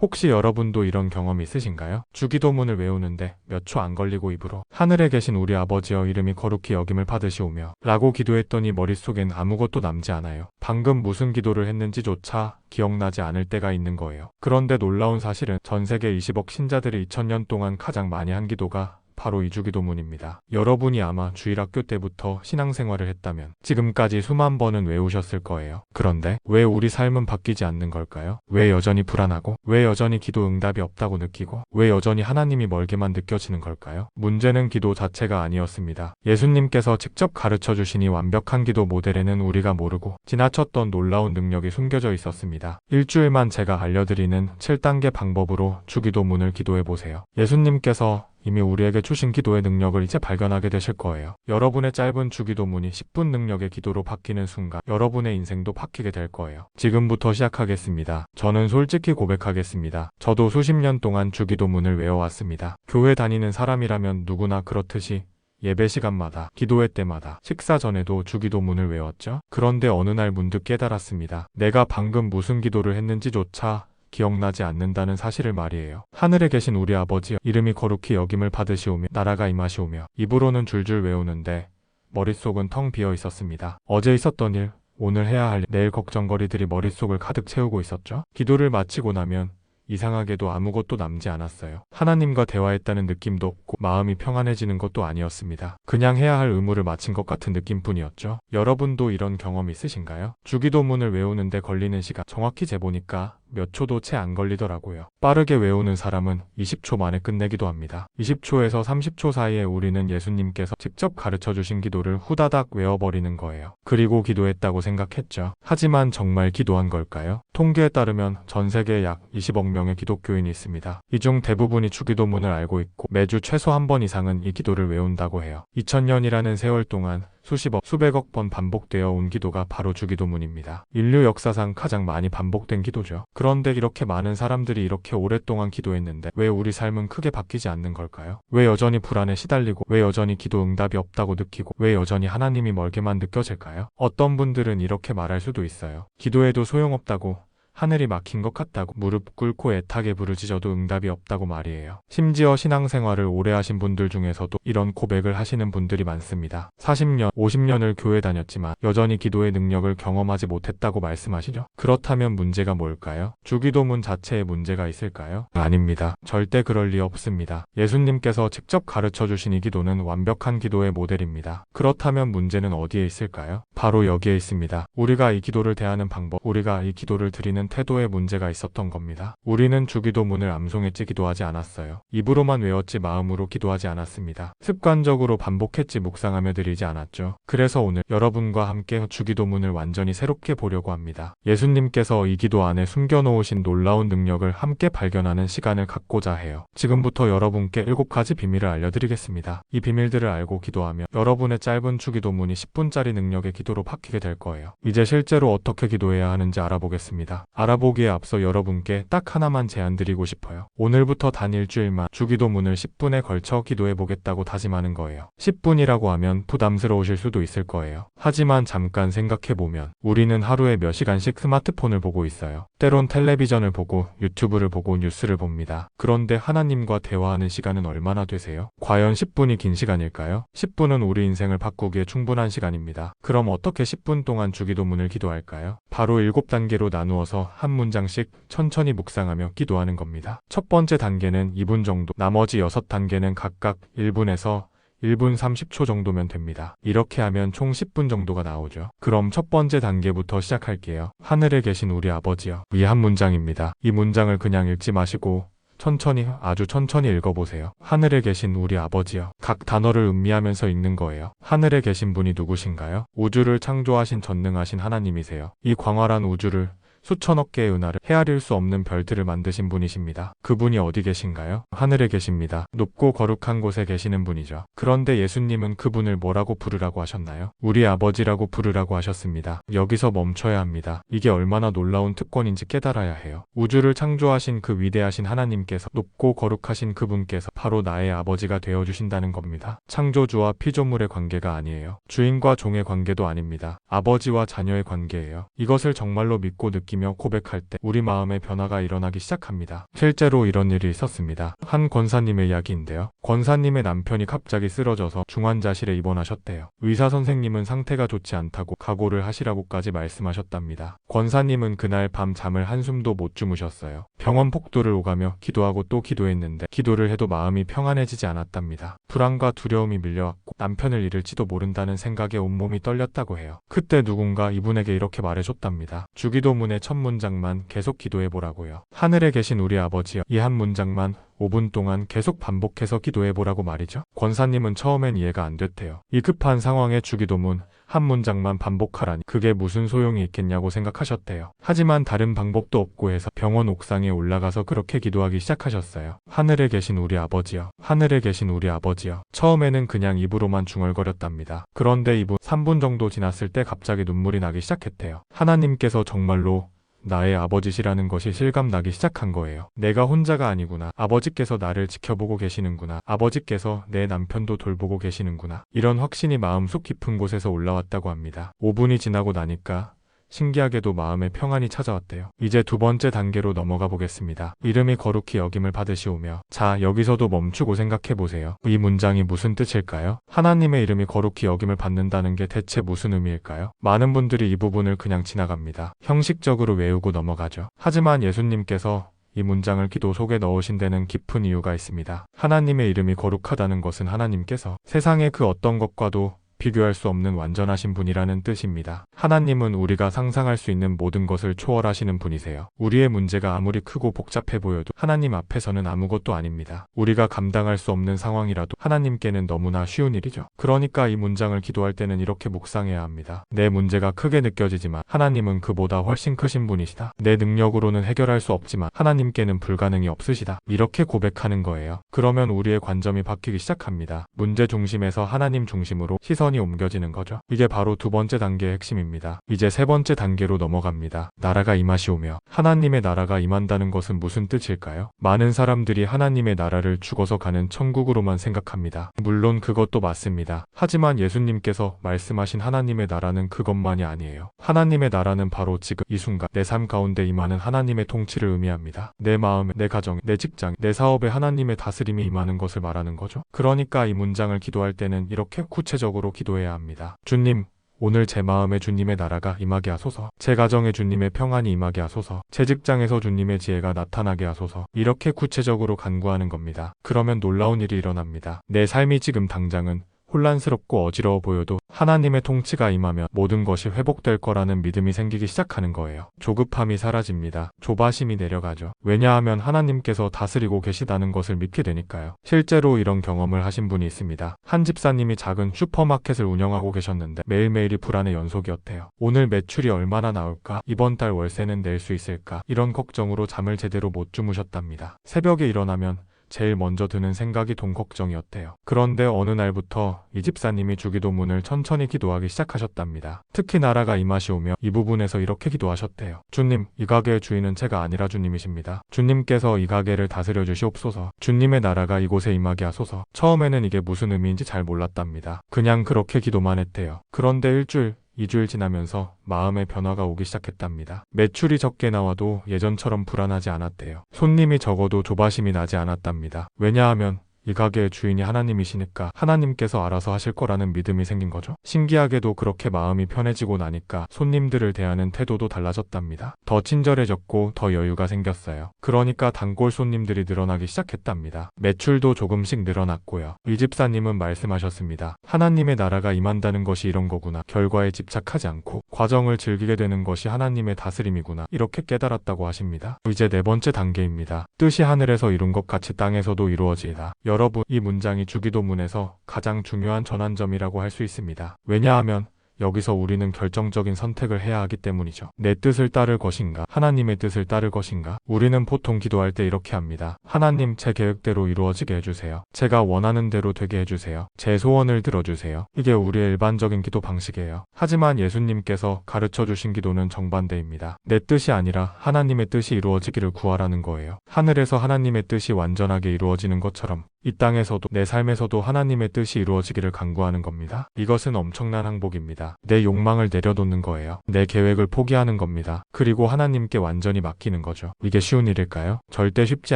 혹시 여러분도 이런 경험 있으신가요? 주기도문을 외우는데 몇 초 안 걸리고 입으로 하늘에 계신 우리 아버지여 이름이 거룩히 여김을 받으시오며 라고 기도했더니 머릿속엔 아무것도 남지 않아요. 방금 무슨 기도를 했는지조차 기억나지 않을 때가 있는 거예요. 그런데 놀라운 사실은 전 세계 20억 신자들이 2000년 동안 가장 많이 한 기도가 바로 이 주기도문입니다. 여러분이 아마 주일학교 때부터 신앙생활을 했다면 지금까지 수만 번은 외우셨을 거예요. 그런데 왜 우리 삶은 바뀌지 않는 걸까요? 왜 여전히 불안하고, 왜 여전히 기도 응답이 없다고 느끼고, 왜 여전히 하나님이 멀게만 느껴지는 걸까요? 문제는 기도 자체가 아니었습니다. 예수님께서 직접 가르쳐 주신 이 완벽한 기도 모델에는 우리가 모르고 지나쳤던 놀라운 능력이 숨겨져 있었습니다. 일주일만 제가 알려드리는 7단계 방법으로 주기도문을 기도해보세요. 예수님께서 이미 우리에게 주신 기도의 능력을 이제 발견하게 되실 거예요. 여러분의 짧은 주기도문이 10분 능력의 기도로 바뀌는 순간 여러분의 인생도 바뀌게 될 거예요. 지금부터 시작하겠습니다. 저는 솔직히 고백하겠습니다. 저도 수십 년 동안 주기도문을 외워왔습니다. 교회 다니는 사람이라면 누구나 그렇듯이 예배 시간마다, 기도회 때마다, 식사 전에도 주기도문을 외웠죠. 그런데 어느 날 문득 깨달았습니다. 내가 방금 무슨 기도를 했는지조차 기억나지 않는다는 사실을 말이에요. 하늘에 계신 우리 아버지여 이름이 거룩히 여김을 받으시오며 나라가 임하시오며 입으로는 줄줄 외우는데 머릿속은 텅 비어 있었습니다. 어제 있었던 일, 오늘 해야 할 일, 내일 걱정거리들이 머릿속을 가득 채우고 있었죠. 기도를 마치고 나면 이상하게도 아무것도 남지 않았어요. 하나님과 대화했다는 느낌도 없고 마음이 평안해지는 것도 아니었습니다. 그냥 해야 할 의무를 마친 것 같은 느낌뿐이었죠. 여러분도 이런 경험 있으신가요? 주기도문을 외우는데 걸리는 시간 정확히 재보니까 몇 초도 채 안 걸리더라고요. 빠르게 외우는 사람은 20초 만에 끝내기도 합니다. 20초에서 30초 사이에 우리는 예수님께서 직접 가르쳐 주신 기도를 후다닥 외워버리는 거예요. 그리고 기도했다고 생각했죠. 하지만 정말 기도한 걸까요? 통계에 따르면 전 세계에 약 20억 명의 기독교인이 있습니다. 이 중 대부분이 주기도문을 알고 있고 매주 최소 한 번 이상은 이 기도를 외운다고 해요. 2000년이라는 세월 동안 수십억, 수백억 번 반복되어 온 기도가 바로 주기도문입니다. 인류 역사상 가장 많이 반복된 기도죠. 그런데 이렇게 많은 사람들이 이렇게 오랫동안 기도했는데 왜 우리 삶은 크게 바뀌지 않는 걸까요? 왜 여전히 불안에 시달리고, 왜 여전히 기도 응답이 없다고 느끼고, 왜 여전히 하나님이 멀게만 느껴질까요? 어떤 분들은 이렇게 말할 수도 있어요. 기도해도 소용없다고, 하늘이 막힌 것 같다고, 무릎 꿇고 애타게 부르짖어도 응답이 없다고 말이에요. 심지어 신앙생활을 오래 하신 분들 중에서도 이런 고백을 하시는 분들이 많습니다. 40년, 50년을 교회 다녔지만 여전히 기도의 능력을 경험하지 못했다고 말씀하시죠. 그렇다면 문제가 뭘까요? 주기도문 자체에 문제가 있을까요? 아닙니다. 절대 그럴 리 없습니다. 예수님께서 직접 가르쳐 주신 이 기도는 완벽한 기도의 모델입니다. 그렇다면 문제는 어디에 있을까요? 바로 여기에 있습니다. 우리가 이 기도를 대하는 방법, 우리가 이 기도를 드리는 태도에 문제가 있었던 겁니다. 우리는 주기도문을 암송했지 기도하지 않았어요. 입으로만 외웠지 마음으로 기도하지 않았습니다. 습관적으로 반복했지 묵상하며 드리지 않았죠. 그래서 오늘 여러분과 함께 주기도문을 완전히 새롭게 보려고 합니다. 예수님께서 이 기도 안에 숨겨놓으신 놀라운 능력을 함께 발견하는 시간을 갖고자 해요. 지금부터 여러분께 7가지 비밀을 알려드리겠습니다. 이 비밀들을 알고 기도하며 여러분의 짧은 주기도문이 10분짜리 능력의 기도로 바뀌게 될 거예요. 이제 실제로 어떻게 기도해야 하는지 알아보겠습니다. 알아보기에 앞서 여러분께 딱 하나만 제안드리고 싶어요. 오늘부터 단 일주일만 주기도문을 10분에 걸쳐 기도해보겠다고 다짐하는 거예요. 10분이라고 하면 부담스러우실 수도 있을 거예요. 하지만 잠깐 생각해보면 우리는 하루에 몇 시간씩 스마트폰을 보고 있어요. 때론 텔레비전을 보고 유튜브를 보고 뉴스를 봅니다. 그런데 하나님과 대화하는 시간은 얼마나 되세요? 과연 10분이 긴 시간일까요? 10분은 우리 인생을 바꾸기에 충분한 시간입니다. 그럼 어떻게 10분 동안 주기도문을 기도할까요? 바로 7단계로 나누어서 한 문장씩 천천히 묵상하며 기도하는 겁니다. 첫 번째 단계는 2분 정도, 나머지 6단계는 각각 1분에서 1분 30초 정도면 됩니다. 이렇게 하면 총 10분 정도가 나오죠. 그럼 첫 번째 단계부터 시작할게요. 하늘에 계신 우리 아버지여. 이 한 문장입니다. 이 문장을 그냥 읽지 마시고 천천히, 아주 천천히 읽어보세요. 하늘에 계신 우리 아버지여. 각 단어를 음미하면서 읽는 거예요. 하늘에 계신 분이 누구신가요? 우주를 창조하신 전능하신 하나님이세요. 이 광활한 우주를 수천억 개의 은하를 헤아릴 수 없는 별들을 만드신 분이십니다. 그분이 어디 계신가요? 하늘에 계십니다. 높고 거룩한 곳에 계시는 분이죠. 그런데 예수님은 그분을 뭐라고 부르라고 하셨나요? 우리 아버지라고 부르라고 하셨습니다. 여기서 멈춰야 합니다. 이게 얼마나 놀라운 특권인지 깨달아야 해요. 우주를 창조하신 그 위대하신 하나님께서, 높고 거룩하신 그분께서 바로 나의 아버지가 되어주신다는 겁니다. 창조주와 피조물의 관계가 아니에요. 주인과 종의 관계도 아닙니다. 아버지와 자녀의 관계예요. 이것을 정말로 믿고 느끼 느끼며 고백할 때 우리 마음의 변화가 일어나기 시작합니다. 실제로 이런 일이 있었습니다. 한 권사님의 이야기인데요. 권사님의 남편이 갑자기 쓰러져서 중환자실에 입원하셨대요. 의사 선생님은 상태가 좋지 않다고 각오를 하시라고까지 말씀하셨답니다. 권사님은 그날 밤 잠을 한숨도 못 주무셨어요. 병원 폭도를 오가며 기도하고 또 기도했는데 기도를 해도 마음이 평안해지지 않았답니다. 불안과 두려움이 밀려왔고 남편을 잃을지도 모른다는 생각에 온몸이 떨렸다고 해요. 그때 누군가 이분에게 이렇게 말해줬답니다. 주기도문의 첫 문장만 계속 기도해보라고요. 하늘에 계신 우리 아버지여, 이 한 문장만 5분 동안 계속 반복해서 기도해보라고 말이죠. 권사님은 처음엔 이해가 안 됐대요. 이 급한 상황에 주기도문 한 문장만 반복하라니 그게 무슨 소용이 있겠냐고 생각하셨대요. 하지만 다른 방법도 없고 해서 병원 옥상에 올라가서 그렇게 기도하기 시작하셨어요. 하늘에 계신 우리 아버지여, 하늘에 계신 우리 아버지여. 처음에는 그냥 입으로만 중얼거렸답니다. 그런데 3분 정도 지났을 때 갑자기 눈물이 나기 시작했대요. 하나님께서 정말로 나의 아버지시라는 것이 실감나기 시작한 거예요. 내가 혼자가 아니구나. 아버지께서 나를 지켜보고 계시는구나. 아버지께서 내 남편도 돌보고 계시는구나. 이런 확신이 마음속 깊은 곳에서 올라왔다고 합니다. 5분이 지나고 나니까 신기하게도 마음의 평안이 찾아왔대요. 이제 두 번째 단계로 넘어가 보겠습니다. 이름이 거룩히 여김을 받으시오며. 자, 여기서도 멈추고 생각해보세요. 이 문장이 무슨 뜻일까요? 하나님의 이름이 거룩히 여김을 받는다는 게 대체 무슨 의미일까요? 많은 분들이 이 부분을 그냥 지나갑니다. 형식적으로 외우고 넘어가죠. 하지만 예수님께서 이 문장을 기도 속에 넣으신 데는 깊은 이유가 있습니다. 하나님의 이름이 거룩하다는 것은 하나님께서 세상의 그 어떤 것과도 비교할 수 없는 완전하신 분이라는 뜻입니다. 하나님은 우리가 상상할 수 있는 모든 것을 초월하시는 분이세요. 우리의 문제가 아무리 크고 복잡해 보여도 하나님 앞에서는 아무것도 아닙니다. 우리가 감당할 수 없는 상황이라도 하나님께는 너무나 쉬운 일이죠. 그러니까 이 문장을 기도할 때는 이렇게 묵상해야 합니다. 내 문제가 크게 느껴지지만 하나님은 그보다 훨씬 크신 분이시다. 내 능력으로는 해결할 수 없지만 하나님께는 불가능이 없으시다. 이렇게 고백하는 거예요. 그러면 우리의 관점이 바뀌기 시작합니다. 문제 중심에서 하나님 중심으로 시선이 옮겨지는 거죠. 이게 바로 두 번째 단계의 핵심입니다. 이제 세 번째 단계로 넘어갑니다. 나라가 임하시오며. 하나님의 나라가 임한다는 것은 무슨 뜻일까요? 많은 사람들이 하나님의 나라를 죽어서 가는 천국으로만 생각합니다. 물론 그것도 맞습니다. 하지만 예수님께서 말씀하신 하나님의 나라는 그것만이 아니에요. 하나님의 나라는 바로 지금 이 순간 내 삶 가운데 임하는 하나님의 통치를 의미합니다. 내 마음에, 내 가정에, 내 직장, 내 사업에 하나님의 다스림이 임하는 것을 말하는 거죠. 그러니까 이 문장을 기도할 때는 이렇게 구체적으로 기도해야 합니다. 주님, 오늘 제 마음에 주님의 나라가 임하게 하소서. 제 가정에 주님의 평안이 임하게 하소서. 제 직장에서 주님의 지혜가 나타나게 하소서. 이렇게 구체적으로 간구하는 겁니다. 그러면 놀라운 일이 일어납니다. 내 삶이 지금 당장은 혼란스럽고 어지러워 보여도 하나님의 통치가 임하면 모든 것이 회복될 거라는 믿음이 생기기 시작하는 거예요. 조급함이 사라집니다. 조바심이 내려가죠. 왜냐하면 하나님께서 다스리고 계시다는 것을 믿게 되니까요. 실제로 이런 경험을 하신 분이 있습니다. 한 집사님이 작은 슈퍼마켓을 운영하고 계셨는데 매일매일이 불안의 연속이었대요. 오늘 매출이 얼마나 나올까? 이번 달 월세는 낼 수 있을까? 이런 걱정으로 잠을 제대로 못 주무셨답니다. 새벽에 일어나면 제일 먼저 드는 생각이 돈 걱정이었대요. 그런데 어느 날부터 이 집사님이 주기도문을 천천히 기도하기 시작하셨답니다. 특히 나라가 임하시오며 이 부분에서 이렇게 기도하셨대요. 주님, 이 가게의 주인은 제가 아니라 주님이십니다. 주님께서 이 가게를 다스려 주시옵소서. 주님의 나라가 이곳에 임하게 하소서. 처음에는 이게 무슨 의미인지 잘 몰랐답니다. 그냥 그렇게 기도만 했대요. 그런데 일주일, 2주일 지나면서 마음의 변화가 오기 시작했답니다. 매출이 적게 나와도 예전처럼 불안하지 않았대요. 손님이 적어도 조바심이 나지 않았답니다. 왜냐하면 이 가게의 주인이 하나님이시니까 하나님께서 알아서 하실 거라는 믿음이 생긴 거죠. 신기하게도 그렇게 마음이 편해지고 나니까 손님들을 대하는 태도도 달라졌답니다. 더 친절해졌고 더 여유가 생겼어요. 그러니까 단골 손님들이 늘어나기 시작했답니다. 매출도 조금씩 늘어났고요. 이 집사님은 말씀하셨습니다. 하나님의 나라가 임한다는 것이 이런 거구나. 결과에 집착하지 않고 과정을 즐기게 되는 것이 하나님의 다스림이구나. 이렇게 깨달았다고 하십니다. 이제 네 번째 단계입니다. 뜻이 하늘에서 이룬 것 같이 땅에서도 이루어지이다. 여러분, 이 문장이 주기도문에서 가장 중요한 전환점이라고 할 수 있습니다. 왜냐하면 여기서 우리는 결정적인 선택을 해야 하기 때문이죠. 내 뜻을 따를 것인가? 하나님의 뜻을 따를 것인가? 우리는 보통 기도할 때 이렇게 합니다. 하나님, 제 계획대로 이루어지게 해주세요. 제가 원하는 대로 되게 해주세요. 제 소원을 들어주세요. 이게 우리의 일반적인 기도 방식이에요. 하지만 예수님께서 가르쳐 주신 기도는 정반대입니다. 내 뜻이 아니라 하나님의 뜻이 이루어지기를 구하라는 거예요. 하늘에서 하나님의 뜻이 완전하게 이루어지는 것처럼 이 땅에서도 내 삶에서도 하나님의 뜻이 이루어지기를 간구하는 겁니다. 이것은 엄청난 항복입니다. 내 욕망을 내려놓는 거예요. 내 계획을 포기하는 겁니다. 그리고 하나님께 완전히 맡기는 거죠. 이게 쉬운 일일까요? 절대 쉽지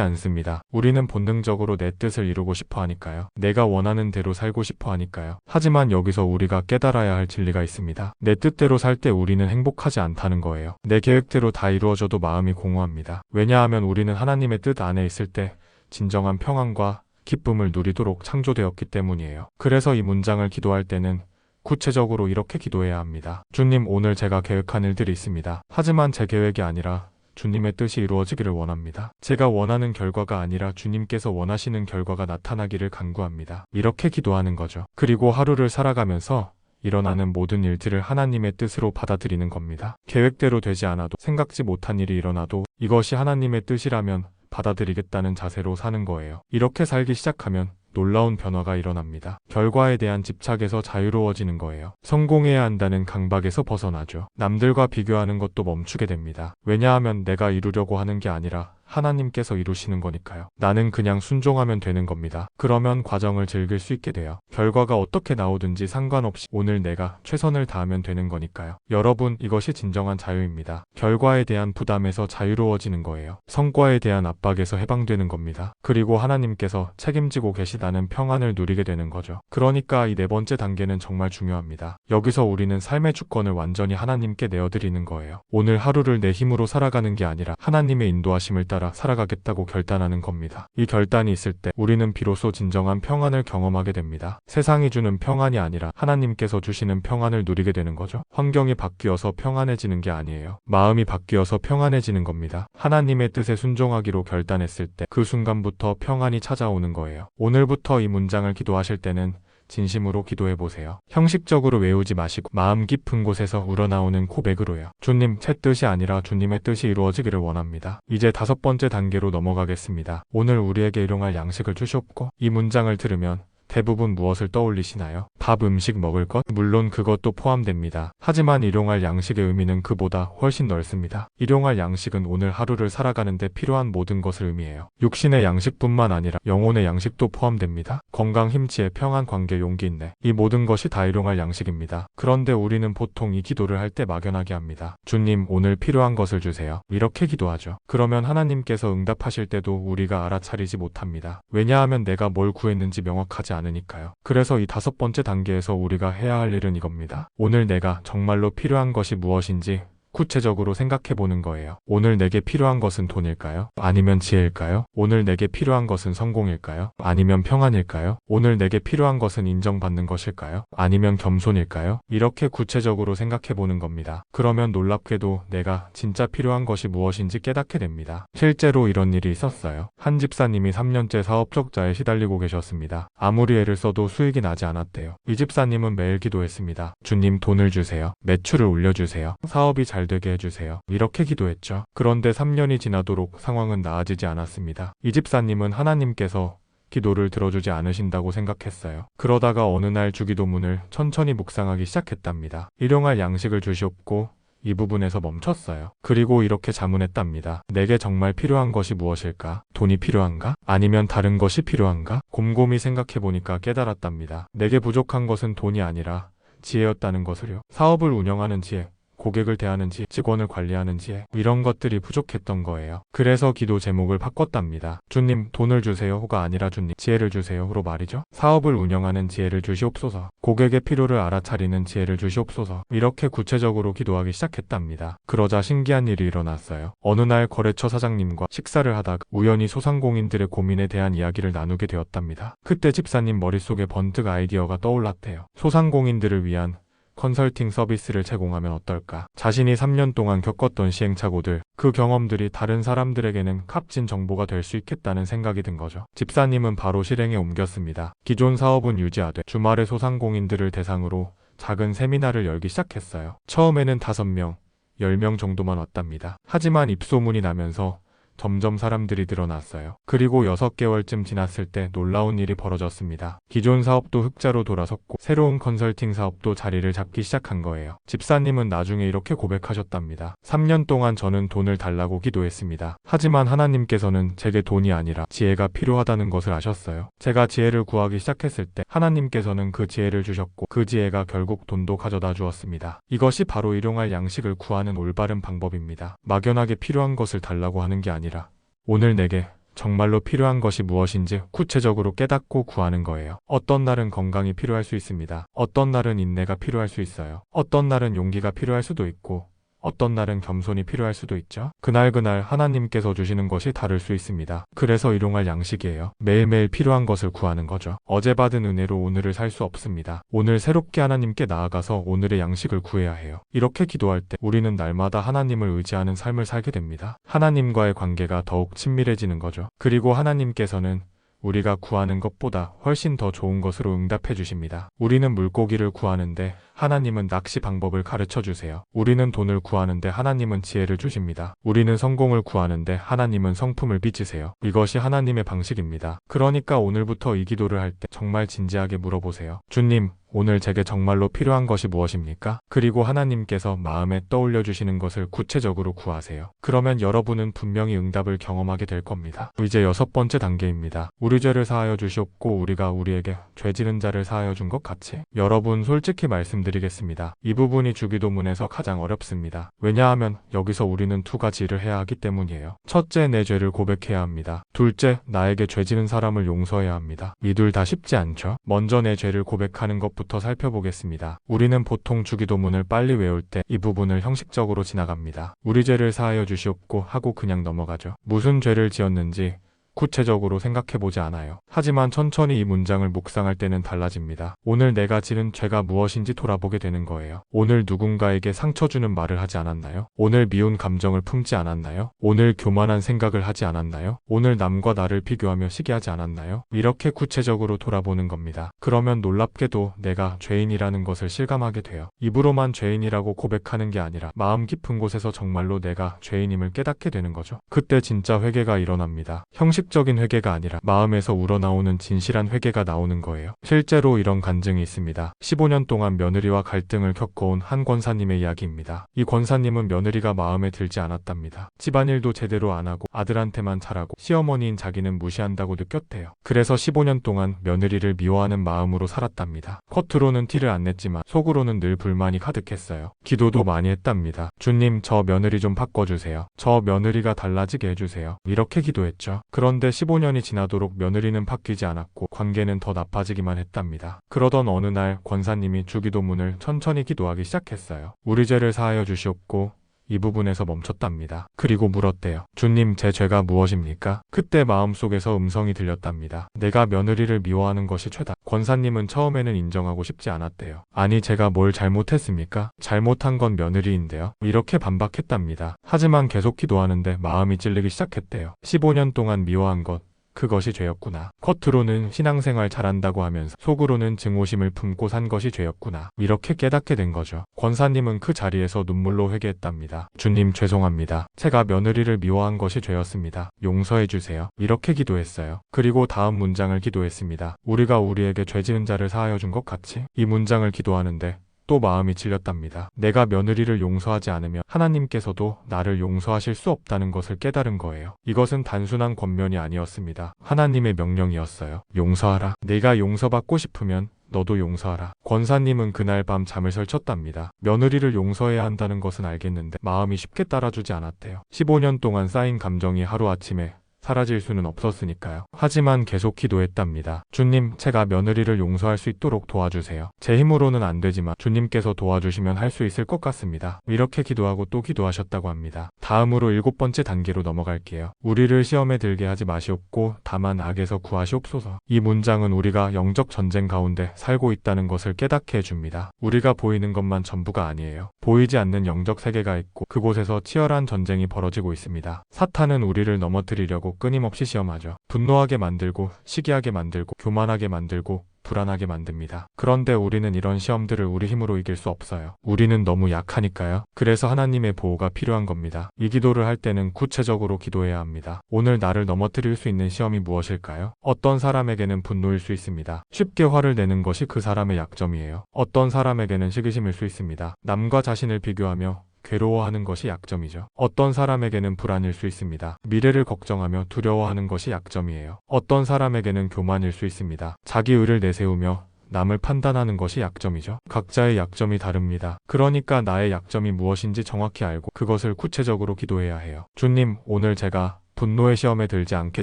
않습니다. 우리는 본능적으로 내 뜻을 이루고 싶어 하니까요. 내가 원하는 대로 살고 싶어 하니까요. 하지만 여기서 우리가 깨달아야 할 진리가 있습니다. 내 뜻대로 살 때 우리는 행복하지 않다는 거예요. 내 계획대로 다 이루어져도 마음이 공허합니다. 왜냐하면 우리는 하나님의 뜻 안에 있을 때 진정한 평안과 기쁨을 누리도록 창조되었기 때문이에요. 그래서 이 문장을 기도할 때는 구체적으로 이렇게 기도해야 합니다. 주님, 오늘 제가 계획한 일들이 있습니다. 하지만 제 계획이 아니라 주님의 뜻이 이루어지기를 원합니다. 제가 원하는 결과가 아니라 주님께서 원하시는 결과가 나타나기를 간구합니다. 이렇게 기도하는 거죠. 그리고 하루를 살아가면서 일어나는 모든 일들을 하나님의 뜻으로 받아들이는 겁니다. 계획대로 되지 않아도, 생각지 못한 일이 일어나도 이것이 하나님의 뜻이라면 받아들이겠다는 자세로 사는 거예요. 이렇게 살기 시작하면 놀라운 변화가 일어납니다. 결과에 대한 집착에서 자유로워지는 거예요. 성공해야 한다는 강박에서 벗어나죠. 남들과 비교하는 것도 멈추게 됩니다. 왜냐하면 내가 이루려고 하는 게 아니라 하나님께서 이루시는 거니까요. 나는 그냥 순종하면 되는 겁니다. 그러면 과정을 즐길 수 있게 돼요. 결과가 어떻게 나오든지 상관없이 오늘 내가 최선을 다하면 되는 거니까요. 여러분, 이것이 진정한 자유입니다. 결과에 대한 부담에서 자유로워지는 거예요. 성과에 대한 압박에서 해방되는 겁니다. 그리고 하나님께서 책임지고 계시다는 평안을 누리게 되는 거죠. 그러니까 이 네 번째 단계는 정말 중요합니다. 여기서 우리는 삶의 주권을 완전히 하나님께 내어드리는 거예요. 오늘 하루를 내 힘으로 살아가는 게 아니라 하나님의 인도하심을 따라 살아가겠다고 결단하는 겁니다. 이 결단이 있을 때 우리는 비로소 진정한 평안을 경험하게 됩니다. 세상이 주는 평안이 아니라 하나님께서 주시는 평안을 누리게 되는 거죠. 환경이 바뀌어서 평안해지는 게 아니에요. 마음이 바뀌어서 평안해지는 겁니다. 하나님의 뜻에 순종하기로 결단했을 때 그 순간부터 평안이 찾아오는 거예요. 오늘부터 이 문장을 기도하실 때는 진심으로 기도해 보세요. 형식적으로 외우지 마시고 마음 깊은 곳에서 우러나오는 고백으로요. 주님, 제 뜻이 아니라 주님의 뜻이 이루어지기를 원합니다. 이제 5번째 단계로 넘어가겠습니다. 오늘 우리에게 일용할 양식을 주시옵고. 이 문장을 들으면 대부분 무엇을 떠올리시나요? 밥, 음식, 먹을 것? 물론 그것도 포함됩니다. 하지만 일용할 양식의 의미는 그보다 훨씬 넓습니다. 일용할 양식은 오늘 하루를 살아가는데 필요한 모든 것을 의미해요. 육신의 양식뿐만 아니라 영혼의 양식도 포함됩니다. 건강, 힘, 지혜, 평안, 관계, 용기, 인내. 이 모든 것이 다 일용할 양식입니다. 그런데 우리는 보통 이 기도를 할 때 막연하게 합니다. 주님, 오늘 필요한 것을 주세요. 이렇게 기도하죠. 그러면 하나님께서 응답하실 때도 우리가 알아차리지 못합니다. 왜냐하면 내가 뭘 구했는지 명확하지 않으니까요. 그래서 이 5번째 단계에서 우리가 해야 할 일은 이겁니다. 오늘 내가 정말로 필요한 것이 무엇인지 구체적으로 생각해 보는 거예요. 오늘 내게 필요한 것은 돈일까요? 아니면 지혜일까요? 오늘 내게 필요한 것은 성공일까요? 아니면 평안일까요? 오늘 내게 필요한 것은 인정받는 것일까요? 아니면 겸손일까요? 이렇게 구체적으로 생각해 보는 겁니다. 그러면 놀랍게도 내가 진짜 필요한 것이 무엇인지 깨닫게 됩니다. 실제로 이런 일이 있었어요. 한 집사님이 3년째 사업 적자에 시달리고 계셨습니다. 아무리 애를 써도 수익이 나지 않았대요. 이 집사님은 매일 기도했습니다. 주님, 돈을 주세요. 매출을 올려주세요. 사업이 잘 되게 해주세요. 이렇게 기도했죠. 그런데 3년이 지나도록 상황은 나아지지 않았습니다. 이 집사님은 하나님께서 기도를 들어주지 않으신다고 생각했어요. 그러다가 어느 날 주기도문을 천천히 묵상하기 시작했답니다. 일용할 양식을 주시옵고 이 부분에서 멈췄어요. 그리고 이렇게 자문했답니다. 내게 정말 필요한 것이 무엇일까? 돈이 필요한가? 아니면 다른 것이 필요한가? 곰곰이 생각해보니까 깨달았답니다. 내게 부족한 것은 돈이 아니라 지혜였다는 것을요. 사업을 운영하는 지혜, 고객을 대하는 지혜, 직원을 관리하는 지혜, 이런 것들이 부족했던 거예요. 그래서 기도 제목을 바꿨답니다. 주님, 돈을 주세요가 아니라 주님, 지혜를 주세요로 말이죠. 사업을 운영하는 지혜를 주시옵소서. 고객의 필요를 알아차리는 지혜를 주시옵소서. 이렇게 구체적으로 기도하기 시작했답니다. 그러자 신기한 일이 일어났어요. 어느 날 거래처 사장님과 식사를 하다가 우연히 소상공인들의 고민에 대한 이야기를 나누게 되었답니다. 그때 집사님 머릿속에 번뜩 아이디어가 떠올랐대요. 소상공인들을 위한 컨설팅 서비스를 제공하면 어떨까? 자신이 3년 동안 겪었던 시행착오들, 그 경험들이 다른 사람들에게는 값진 정보가 될 수 있겠다는 생각이 든 거죠. 집사님은 바로 실행에 옮겼습니다. 기존 사업은 유지하되 주말에 소상공인들을 대상으로 작은 세미나를 열기 시작했어요. 처음에는 5명, 10명 정도만 왔답니다. 하지만 입소문이 나면서 점점 사람들이 늘어났어요. 그리고 6개월쯤 지났을 때 놀라운 일이 벌어졌습니다. 기존 사업도 흑자로 돌아섰고 새로운 컨설팅 사업도 자리를 잡기 시작한 거예요. 집사님은 나중에 이렇게 고백하셨답니다. 3년 동안 저는 돈을 달라고 기도했습니다. 하지만 하나님께서는 제게 돈이 아니라 지혜가 필요하다는 것을 아셨어요. 제가 지혜를 구하기 시작했을 때 하나님께서는 그 지혜를 주셨고 그 지혜가 결국 돈도 가져다 주었습니다. 이것이 바로 일용할 양식을 구하는 올바른 방법입니다. 막연하게 필요한 것을 달라고 하는 게 아니라 오늘 내게 정말로 필요한 것이 무엇인지 구체적으로 깨닫고 구하는 거예요. 어떤 날은 건강이 필요할 수 있습니다. 어떤 날은 인내가 필요할 수 있어요. 어떤 날은 용기가 필요할 수도 있고 어떤 날은 겸손이 필요할 수도 있죠. 그날 하나님께서 주시는 것이 다를 수 있습니다. 그래서 일용할 양식이에요. 매일매일 필요한 것을 구하는 거죠. 어제 받은 은혜로 오늘을 살 수 없습니다. 오늘 새롭게 하나님께 나아가서 오늘의 양식을 구해야 해요. 이렇게 기도할 때 우리는 날마다 하나님을 의지하는 삶을 살게 됩니다. 하나님과의 관계가 더욱 친밀해지는 거죠. 그리고 하나님께서는 우리가 구하는 것보다 훨씬 더 좋은 것으로 응답해 주십니다. 우리는 물고기를 구하는데 하나님은 낚시 방법을 가르쳐 주세요. 우리는 돈을 구하는데 하나님은 지혜를 주십니다. 우리는 성공을 구하는데 하나님은 성품을 빚으세요. 이것이 하나님의 방식입니다. 그러니까 오늘부터 이 기도를 할 때 정말 진지하게 물어보세요. 주님, 오늘 제게 정말로 필요한 것이 무엇입니까? 그리고 하나님께서 마음에 떠올려 주시는 것을 구체적으로 구하세요. 그러면 여러분은 분명히 응답을 경험하게 될 겁니다. 이제 6번째 단계입니다. 우리 죄를 사하여 주시옵고 우리가 우리에게 죄 지는 자를 사하여 준 것 같이. 여러분 솔직히 말씀드리겠습니다. 이 부분이 주기도문에서 가장 어렵습니다. 왜냐하면 여기서 우리는 두 가지 일을 해야 하기 때문이에요. 첫째, 내 죄를 고백해야 합니다. 둘째, 나에게 죄 지는 사람을 용서해야 합니다. 이 둘 다 쉽지 않죠? 먼저 내 죄를 고백하는 것부터 살펴보겠습니다. 우리는 보통 주기도문을 빨리 외울 때 이 부분을 형식적으로 지나갑니다. 우리 죄를 사하여 주시옵고 하고 그냥 넘어가죠. 무슨 죄를 지었는지 구체적으로 생각해보지 않아요. 하지만 천천히 이 문장을 묵상할 때는 달라집니다. 오늘 내가 지른 죄가 무엇인지 돌아보게 되는 거예요. 오늘 누군가에게 상처 주는 말을 하지 않았나요? 오늘 미운 감정을 품지 않았나요? 오늘 교만한 생각을 하지 않았나요? 오늘 남과 나를 비교하며 시기하지 않았나요? 이렇게 구체적으로 돌아보는 겁니다. 그러면 놀랍게도 내가 죄인이라는 것을 실감하게 돼요. 입으로만 죄인이라고 고백하는 게 아니라 마음 깊은 곳에서 정말로 내가 죄인임을 깨닫게 되는 거죠. 그때 진짜 회개가 일어납니다. 형식적인 회개가 아니라 마음에서 우러나오는 진실한 회개가 나오는 거예요. 실제로 이런 간증이 있습니다. 15년 동안 며느리와 갈등을 겪어온 한 권사님의 이야기입니다. 이 권사님은 며느리가 마음에 들지 않았답니다. 집안일도 제대로 안 하고 아들한테만 잘하고 시어머니인 자기는 무시한다고 느꼈대요. 그래서 15년 동안 며느리를 미워하는 마음으로 살았답니다. 겉으로는 티를 안 냈지만 속으로는 늘 불만이 가득했어요. 기도도 많이 했답니다. 주님, 저 며느리 좀 바꿔주세요. 저 며느리가 달라지게 해주세요. 이렇게 기도했죠. 그런데 15년이 지나도록 며느리는 바뀌지 않았고 관계는 더 나빠지기만 했답니다. 그러던 어느 날 권사님이 주기도문을 천천히 기도하기 시작했어요. 우리 죄를 사하여 주시옵고 이 부분에서 멈췄답니다. 그리고 물었대요. 주님, 제 죄가 무엇입니까? 그때 마음속에서 음성이 들렸답니다. 내가 며느리를 미워하는 것이 죄다. 권사님은 처음에는 인정하고 싶지 않았대요. 아니, 제가 뭘 잘못했습니까? 잘못한 건 며느리인데요. 이렇게 반박했답니다. 하지만 계속 기도하는데 마음이 찔리기 시작했대요. 15년 동안 미워한 것, 그것이 죄였구나. 겉으로는 신앙생활 잘한다고 하면서 속으로는 증오심을 품고 산 것이 죄였구나. 이렇게 깨닫게 된 거죠. 권사님은 그 자리에서 눈물로 회개했답니다. 주님, 죄송합니다. 제가 며느리를 미워한 것이 죄였습니다. 용서해 주세요. 이렇게 기도했어요. 그리고 다음 문장을 기도했습니다. 우리가 우리에게 죄 지은 자를 사하여 준 것 같이. 이 문장을 기도하는데 또 마음이 찔렸답니다. 내가 며느리를 용서하지 않으면 하나님께서도 나를 용서하실 수 없다는 것을 깨달은 거예요. 이것은 단순한 권면이 아니었습니다. 하나님의 명령이었어요. 용서하라. 내가 용서받고 싶으면 너도 용서하라. 권사님은 그날 밤 잠을 설쳤답니다. 며느리를 용서해야 한다는 것은 알겠는데 마음이 쉽게 따라주지 않았대요. 15년 동안 쌓인 감정이 하루아침에 사라질 수는 없었으니까요. 하지만 계속 기도했답니다. 주님, 제가 며느리를 용서할 수 있도록 도와주세요. 제 힘으로는 안 되지만 주님께서 도와주시면 할 수 있을 것 같습니다. 이렇게 기도하고 또 기도하셨다고 합니다. 다음으로 7번째 단계로 넘어갈게요. 우리를 시험에 들게 하지 마시옵고 다만 악에서 구하시옵소서. 이 문장은 우리가 영적 전쟁 가운데 살고 있다는 것을 깨닫게 해줍니다. 우리가 보이는 것만 전부가 아니에요. 보이지 않는 영적 세계가 있고 그곳에서 치열한 전쟁이 벌어지고 있습니다. 사탄은 우리를 넘어뜨리려고 끊임없이 시험하죠. 분노하게 만들고 시기하게 만들고 교만하게 만들고 불안하게 만듭니다. 그런데 우리는 이런 시험들을 우리 힘으로 이길 수 없어요. 우리는 너무 약하니까요. 그래서 하나님의 보호가 필요한 겁니다. 이 기도를 할 때는 구체적으로 기도해야 합니다. 오늘 나를 넘어뜨릴 수 있는 시험이 무엇일까요? 어떤 사람에게는 분노일 수 있습니다. 쉽게 화를 내는 것이 그 사람의 약점이에요. 어떤 사람에게는 시기심일 수 있습니다. 남과 자신을 비교하며 괴로워하는 것이 약점이죠. 어떤 사람에게는 불안일 수 있습니다. 미래를 걱정하며 두려워하는 것이 약점이에요. 어떤 사람에게는 교만일 수 있습니다. 자기 의를 내세우며 남을 판단하는 것이 약점이죠. 각자의 약점이 다릅니다. 그러니까 나의 약점이 무엇인지 정확히 알고 그것을 구체적으로 기도해야 해요. 주님, 오늘 제가 분노의 시험에 들지 않게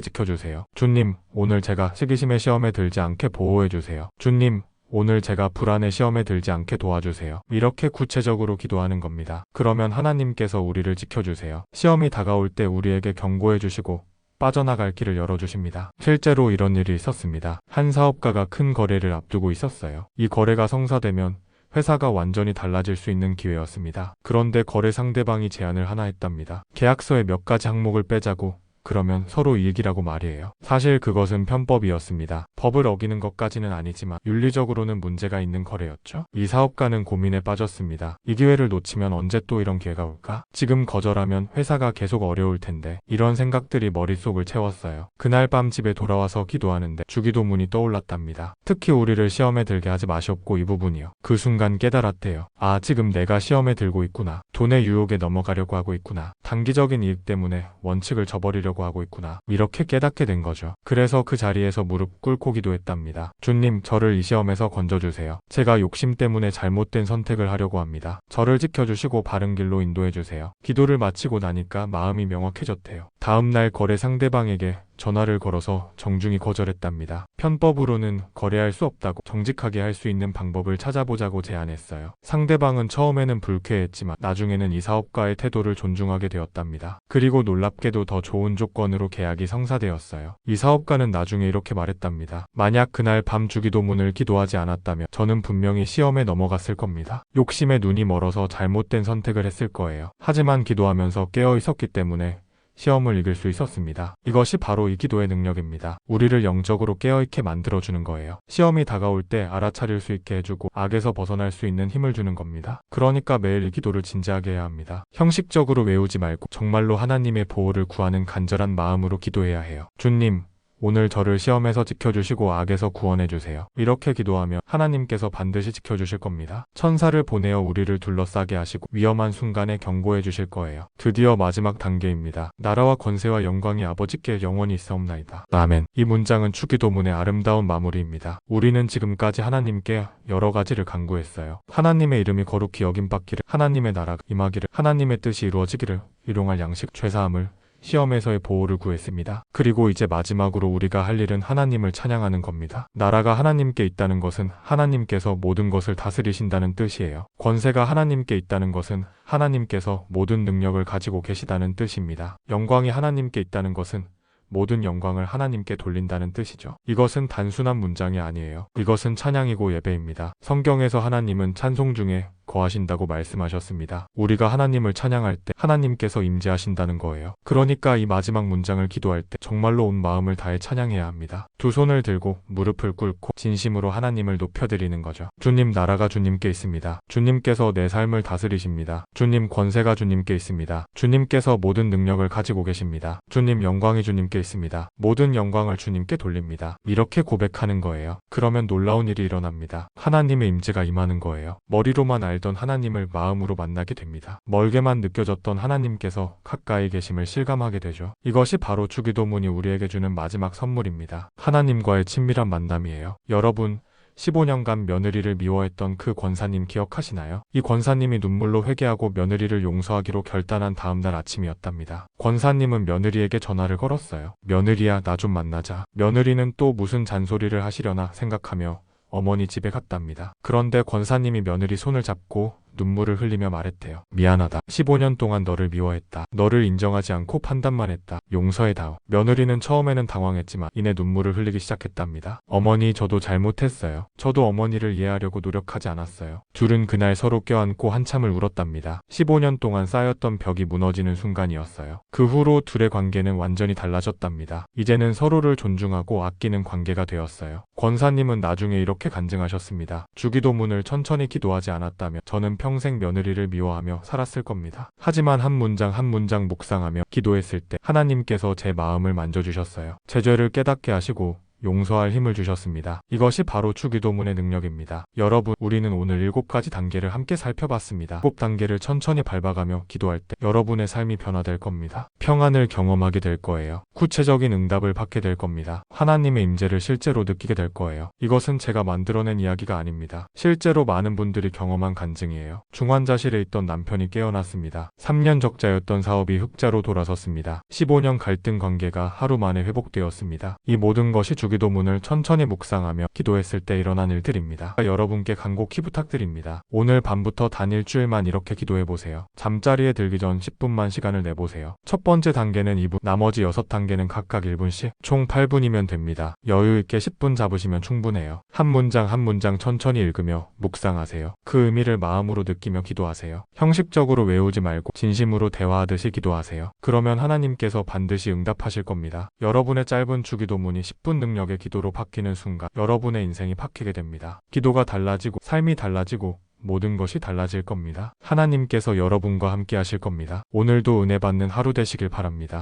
지켜주세요. 주님, 오늘 제가 시기심의 시험에 들지 않게 보호해주세요. 주님, 오늘 제가 불안의 시험에 들지 않게 도와주세요. 이렇게 구체적으로 기도하는 겁니다. 그러면 하나님께서 우리를 지켜주세요. 시험이 다가올 때 우리에게 경고해 주시고 빠져나갈 길을 열어주십니다. 실제로 이런 일이 있었습니다. 한 사업가가 큰 거래를 앞두고 있었어요. 이 거래가 성사되면 회사가 완전히 달라질 수 있는 기회였습니다. 그런데 거래 상대방이 제안을 하나 했답니다. 계약서에 몇 가지 항목을 빼자고. 그러면 서로 이익이라고 말이에요. 사실 그것은 편법이었습니다. 법을 어기는 것까지는 아니지만 윤리적으로는 문제가 있는 거래였죠. 이 사업가는 고민에 빠졌습니다. 이 기회를 놓치면 언제 또 이런 기회가 올까? 지금 거절하면 회사가 계속 어려울 텐데 이런 생각들이 머릿속을 채웠어요. 그날 밤 집에 돌아와서 기도하는데 주기도문이 떠올랐답니다. 특히 우리를 시험에 들게 하지 마시옵고 이 부분이요. 그 순간 깨달았대요. 아, 지금 내가 시험에 들고 있구나. 돈의 유혹에 넘어가려고 하고 있구나. 단기적인 이익 때문에 원칙을 저버리려고 하고 있구나. 이렇게 깨닫게 된 거죠. 그래서 그 자리에서 무릎 꿇고 기도했답니다. 주님, 저를 이 시험에서 건져주세요. 제가 욕심 때문에 잘못된 선택을 하려고 합니다. 저를 지켜주시고 바른 길로 인도해주세요. 기도를 마치고 나니까 마음이 명확해졌대요. 다음날 거래 상대방에게 전화를 걸어서 정중히 거절했답니다. 편법으로는 거래할 수 없다고 정직하게 할 수 있는 방법을 찾아보자고 제안했어요. 상대방은 처음에는 불쾌했지만 나중에는 이 사업가의 태도를 존중하게 되었답니다. 그리고 놀랍게도 더 좋은 조건으로 계약이 성사되었어요. 이 사업가는 나중에 이렇게 말했답니다. 만약 그날 밤 주기도문을 기도하지 않았다면 저는 분명히 시험에 넘어갔을 겁니다. 욕심에 눈이 멀어서 잘못된 선택을 했을 거예요. 하지만 기도하면서 깨어 있었기 때문에 시험을 이길 수 있었습니다. 이것이 바로 이 기도의 능력입니다. 우리를 영적으로 깨어있게 만들어주는 거예요. 시험이 다가올 때 알아차릴 수 있게 해주고 악에서 벗어날 수 있는 힘을 주는 겁니다. 그러니까 매일 이 기도를 진지하게 해야 합니다. 형식적으로 외우지 말고 정말로 하나님의 보호를 구하는 간절한 마음으로 기도해야 해요. 주님, 오늘 저를 시험에서 지켜주시고 악에서 구원해주세요. 이렇게 기도하면 하나님께서 반드시 지켜주실 겁니다. 천사를 보내어 우리를 둘러싸게 하시고 위험한 순간에 경고해 주실 거예요. 드디어 마지막 단계입니다. 나라와 권세와 영광이 아버지께 영원히 있사옵나이다. 아멘. 이 문장은 주기도문의 아름다운 마무리입니다. 우리는 지금까지 하나님께 여러 가지를 간구했어요. 하나님의 이름이 거룩히 여김받기를, 하나님의 나라가 임하기를, 하나님의 뜻이 이루어지기를, 일용할 양식, 죄사함을, 시험에서의 보호를 구했습니다. 그리고 이제 마지막으로 우리가 할 일은 하나님을 찬양하는 겁니다. 나라가 하나님께 있다는 것은 하나님께서 모든 것을 다스리신다는 뜻이에요. 권세가 하나님께 있다는 것은 하나님께서 모든 능력을 가지고 계시다는 뜻입니다. 영광이 하나님께 있다는 것은 모든 영광을 하나님께 돌린다는 뜻이죠. 이것은 단순한 문장이 아니에요. 이것은 찬양이고 예배입니다. 성경에서 하나님은 찬송 중에 거하신다고 말씀하셨습니다. 우리가 하나님을 찬양할 때 하나님께서 임재하신다는 거예요. 그러니까 이 마지막 문장을 기도할 때 정말로 온 마음을 다해 찬양해야 합니다. 두 손을 들고 무릎을 꿇고 진심으로 하나님을 높여드리는 거죠. 주님, 나라가 주님께 있습니다. 주님께서 내 삶을 다스리십니다. 주님, 권세가 주님께 있습니다. 주님께서 모든 능력을 가지고 계십니다. 주님, 영광이 주님께 있습니다. 모든 영광을 주님께 돌립니다. 이렇게 고백하는 거예요. 그러면 놀라운 일이 일어납니다. 하나님의 임재가 임하는 거예요. 머리로만 알던 하나님을 마음으로 만나게 됩니다. 멀게만 느껴졌던 하나님께서 가까이 계심을 실감하게 되죠. 이것이 바로 주기도문이 우리에게 주는 마지막 선물입니다. 하나님과의 친밀한 만남이에요. 여러분, 15년간 며느리를 미워했던 그 권사님 기억하시나요? 이 권사님이 눈물로 회개하고 며느리를 용서하기로 결단한 다음날 아침이었답니다. 권사님은 며느리에게 전화를 걸었어요. 며느리야, 나 좀 만나자. 며느리는 또 무슨 잔소리를 하시려나 생각하며 어머니 집에 갔답니다. 그런데 권사님이 며느리 손을 잡고 눈물을 흘리며 말했대요. 미안하다. 15년 동안 너를 미워했다. 너를 인정하지 않고 판단만 했다. 용서해다오. 며느리는 처음에는 당황했지만 이내 눈물을 흘리기 시작했답니다. 어머니, 저도 잘못했어요. 저도 어머니를 이해하려고 노력하지 않았어요. 둘은 그날 서로 껴안고 한참을 울었답니다. 15년 동안 쌓였던 벽이 무너지는 순간이었어요. 그 후로 둘의 관계는 완전히 달라졌답니다. 이제는 서로를 존중하고 아끼는 관계가 되었어요. 권사님은 나중에 이렇게 간증하셨습니다. 주기도문을 천천히 기도하지 않았다면 저는 평생 며느리를 미워하며 살았을 겁니다. 하지만 한 문장 한 문장 묵상하며 기도했을 때 하나님께서 제 마음을 만져주셨어요. 제 죄를 깨닫게 하시고 용서할 힘을 주셨습니다. 이것이 바로 주기도문의 능력입니다. 여러분, 우리는 오늘 7가지 단계를 함께 살펴봤습니다. 7단계를 천천히 밟아가며 기도할 때 여러분의 삶이 변화될 겁니다. 평안을 경험하게 될 거예요. 구체적인 응답을 받게 될 겁니다. 하나님의 임재를 실제로 느끼게 될 거예요. 이것은 제가 만들어낸 이야기가 아닙니다. 실제로 많은 분들이 경험한 간증이에요. 중환자실에 있던 남편이 깨어났습니다. 3년 적자였던 사업이 흑자로 돌아섰습니다. 15년 갈등 관계가 하루 만에 회복되었습니다. 이 모든 것이 주기도문을 천천히 묵상하며 기도했을 때 일어난 일들입니다. 여러분께 간곡히 부탁드립니다. 오늘 밤부터 단 일주일만 이렇게 기도해보세요. 잠자리에 들기 전 10분만 시간을 내보세요. 첫 번째 단계는 2분, 나머지 6단계는 각각 1분씩, 총 8분이면 됩니다. 여유있게 10분 잡으시면 충분해요. 한 문장 한 문장 천천히 읽으며 묵상하세요. 그 의미를 마음으로 느끼며 기도하세요. 형식적으로 외우지 말고 진심으로 대화하듯이 기도하세요. 그러면 하나님께서 반드시 응답하실 겁니다. 여러분의 짧은 주기도문이 10분 능력의 기도로 바뀌는 순간 여러분의 인생이 바뀌게 됩니다. 기도가 달라지고 삶이 달라지고 모든 것이 달라질 겁니다. 하나님께서 여러분과 함께 하실 겁니다. 오늘도 은혜 받는 하루 되시길 바랍니다.